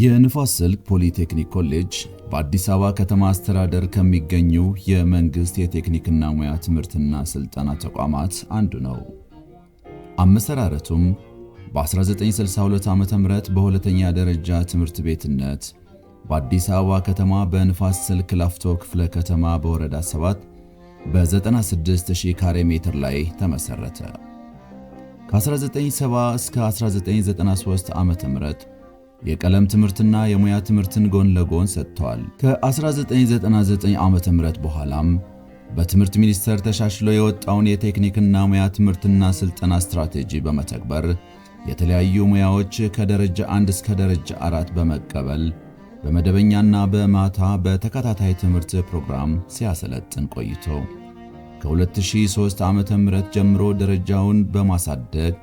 የንፋስ ስልክ ፖሊቴክኒክ ኮሌጅ በአዲስ አበባ ከተማ አስተዳደር ከሚገኙ የመንግስት የቴክኒክና ሙያ ትምህርትና ስልጠና ተቋማት አንዱ ነው። አመሰራረቱም በ1962 ዓ.ም በሁለተኛ ደረጃ ትምህርት ቤትነት በአዲስ አበባ ከተማ በንፋስ ስልክ ላፍቶ ክፍለ ከተማ በወረዳ 7 በ96000 ካሬ ሜትር ላይ ተመሰረተ። ከ1970 እስከ 1993 ዓ.ም የቀለም ትምህርትና የሙያ ትምህርትን ጎን ለጎን ሰጥተዋል። ከ1999 ዓ.ም በኋላም በትምህርት ሚኒስቴር ተሻሽሎ የወጣውን የቴክኒክና ሙያ ትምህርትና ስልጠና ስትራቴጂ በመተግበር የተለያዩ ሙያዎች ከደረጃ 1 እስከ ደረጃ 4 በመቀበል በመደበኛና በማታ በተከታታይ ትምህርት ፕሮግራም ሲያሰለጥን ቆይቶ ከ2003 ዓ.ም ጀምሮ ደረጃውን በማሳደግ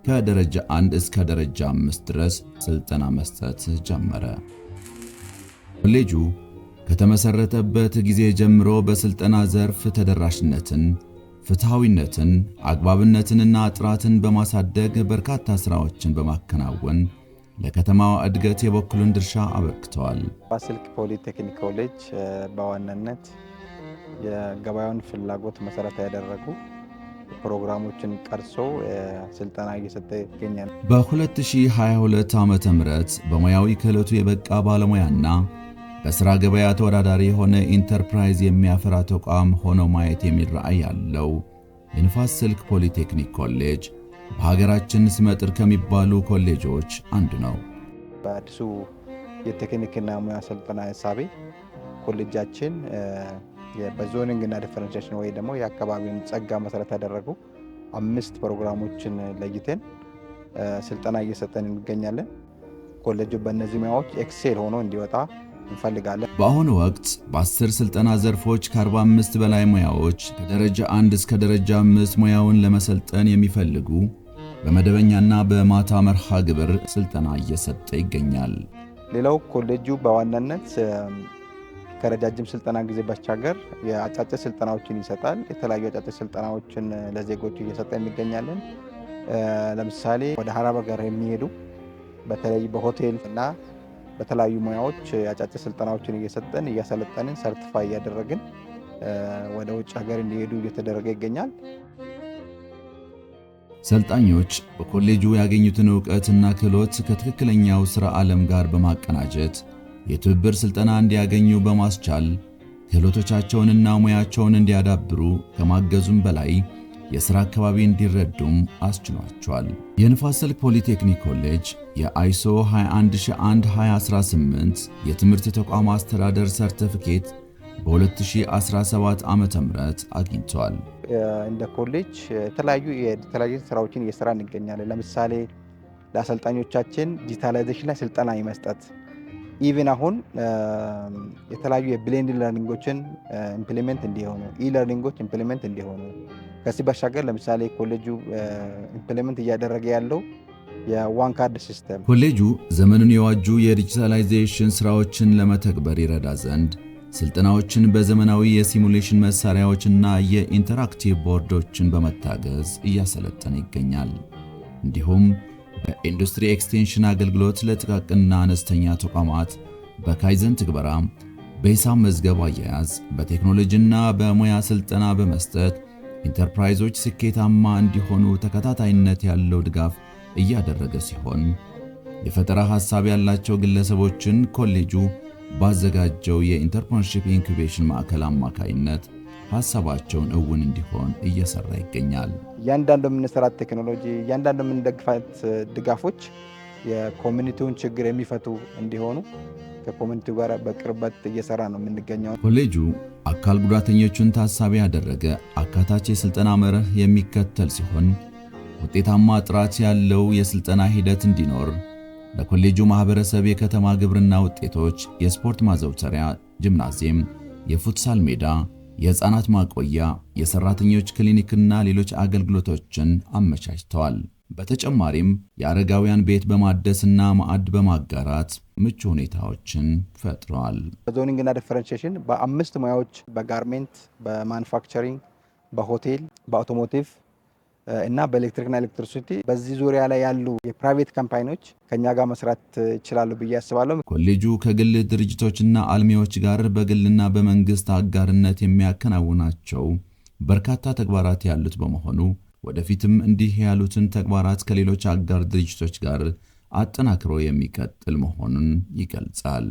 ከደረጃ 1 እስከ ደረጃ 5 ድረስ ስልጠና መስጠት ጀመረ። ኮሌጁ ከተመሰረተበት ጊዜ ጀምሮ በስልጠና ዘርፍ ተደራሽነትን፣ ፍትሃዊነትን፣ አግባብነትንና ጥራትን በማሳደግ በርካታ ስራዎችን በማከናወን ለከተማው እድገት የበኩሉን ድርሻ አበርክተዋል። ስልክ ፖሊቴክኒክ ኮሌጅ በዋናነት የገበያውን ፍላጎት መሰረት ያደረጉ ፕሮግራሞችን ቀርጾ ስልጠና እየሰጠ ይገኛል። በ2022 ዓመተ ምህረት በሙያዊ ክህሎቱ የበቃ ባለሙያና በስራ ገበያ ተወዳዳሪ የሆነ ኢንተርፕራይዝ የሚያፈራ ተቋም ሆኖ ማየት የሚል ራዕይ ያለው የንፋስ ስልክ ፖሊቴክኒክ ኮሌጅ በሀገራችን ስመጥር ከሚባሉ ኮሌጆች አንዱ ነው። በአዲሱ የቴክኒክና ሙያ ስልጠና ሐሳቤ ኮሌጃችን በዞኒንግ እና ዲፈረንሺዬሽን ወይ ደግሞ የአካባቢውን ጸጋ መሰረት ያደረጉ 5 ፕሮግራሞችን ለይተን ስልጠና እየሰጠን እንገኛለን። ኮሌጁ በእነዚህ ሙያዎች ኤክሴል ሆኖ እንዲወጣ እንፈልጋለን። በአሁኑ ወቅት በ10 ስልጠና ዘርፎች ከ45 በላይ ሙያዎች ከደረጃ 1 እስከ ደረጃ 5 ሙያውን ለመሰልጠን የሚፈልጉ በመደበኛና በማታ መርሃ ግብር ስልጠና እየሰጠ ይገኛል። ሌላው ኮሌጁ በዋናነት ከረጃጅም ስልጠና ጊዜ ባሻገር የአጫጭር ስልጠናዎችን ይሰጣል። የተለያዩ አጫጭር ስልጠናዎችን ለዜጎቹ እየሰጠ እንገኛለን። ለምሳሌ ወደ ሀረር ሀገር የሚሄዱ በተለይ በሆቴል እና በተለያዩ ሙያዎች አጫጭር ስልጠናዎችን እየሰጠን እያሰለጠንን ሰርቲፋይ እያደረግን ወደ ውጭ ሀገር እንዲሄዱ እየተደረገ ይገኛል። ሰልጣኞች በኮሌጁ ያገኙትን ዕውቀትና ክህሎት ከትክክለኛው ሥራ ዓለም ጋር በማቀናጀት የትብብር ስልጠና እንዲያገኙ በማስቻል ክህሎቶቻቸውንና ሙያቸውን እንዲያዳብሩ ከማገዙም በላይ የሥራ አካባቢ እንዲረዱም አስችሏቸዋል። የንፋስ ስልክ ፖሊቴክኒክ ኮሌጅ የአይሶ 21001:2018 የትምህርት ተቋም አስተዳደር ሰርቲፊኬት በ2017 ዓ.ም አግኝቷል። እንደ ኮሌጅ የተለያዩ ስራዎችን እየሰራ እንገኛለን። ለምሳሌ ለአሰልጣኞቻችን ዲጂታላይዜሽን ላይ ስልጠና የመስጠት ኢቭን አሁን የተለያዩ የብሌንድ ለርኒንጎችን ኢምፕሊሜንት እንዲሆኑ ኢለርኒንጎች ኢምፕሊሜንት እንዲሆኑ ከዚህ ባሻገር ለምሳሌ ኮሌጁ ኢምፕሊሜንት እያደረገ ያለው የዋን ካርድ ሲስተም ኮሌጁ ዘመኑን የዋጁ የዲጂታላይዜሽን ስራዎችን ለመተግበር ይረዳ ዘንድ ስልጠናዎችን በዘመናዊ የሲሙሌሽን መሳሪያዎችና የኢንተራክቲቭ ቦርዶችን በመታገዝ እያሰለጠነ ይገኛል። እንዲሁም በኢንዱስትሪ ኤክስቴንሽን አገልግሎት ለጥቃቅንና አነስተኛ ተቋማት በካይዘን ትግበራ፣ በሂሳብ መዝገብ አያያዝ፣ በቴክኖሎጂና በሙያ ስልጠና በመስጠት ኢንተርፕራይዞች ስኬታማ እንዲሆኑ ተከታታይነት ያለው ድጋፍ እያደረገ ሲሆን የፈጠራ ሐሳብ ያላቸው ግለሰቦችን ኮሌጁ ባዘጋጀው የኢንተርፕረነርሺፕ ኢንኩቤሽን ማዕከል አማካይነት ሐሳባቸውን እውን እንዲሆን እየሰራ ይገኛል። እያንዳንዱ የምንሰራት ቴክኖሎጂ፣ እያንዳንዱ የምንደግፋት ድጋፎች የኮሚኒቲውን ችግር የሚፈቱ እንዲሆኑ ከኮሚኒቲው ጋር በቅርበት እየሰራ ነው የምንገኘው። ኮሌጁ አካል ጉዳተኞችን ታሳቢ ያደረገ አካታች የስልጠና መርህ የሚከተል ሲሆን ውጤታማ ጥራት ያለው የስልጠና ሂደት እንዲኖር ለኮሌጁ ማህበረሰብ የከተማ ግብርና ውጤቶች፣ የስፖርት ማዘውተሪያ፣ ጂምናዚየም፣ የፉትሳል ሜዳ፣ የህፃናት ማቆያ፣ የሰራተኞች ክሊኒክና ሌሎች አገልግሎቶችን አመቻችተዋል። በተጨማሪም የአረጋውያን ቤት በማደስና ማዕድ በማጋራት ምቹ ሁኔታዎችን ፈጥረዋል። በዞኒንግ እና ዲፈረንሺዬሽን በ5 ሙያዎች በጋርሜንት፣ በማኑፋክቸሪንግ፣ በሆቴል፣ በአውቶሞቲቭ እና በኤሌክትሪክና ኤሌክትሪሲቲ በዚህ ዙሪያ ላይ ያሉ የፕራይቬት ካምፓኒዎች ከኛ ጋር መስራት ይችላሉ ብዬ አስባለሁ። ኮሌጁ ከግል ድርጅቶችና አልሚዎች ጋር በግልና በመንግስት አጋርነት የሚያከናውናቸው በርካታ ተግባራት ያሉት በመሆኑ ወደፊትም እንዲህ ያሉትን ተግባራት ከሌሎች አጋር ድርጅቶች ጋር አጠናክሮ የሚቀጥል መሆኑን ይገልጻል።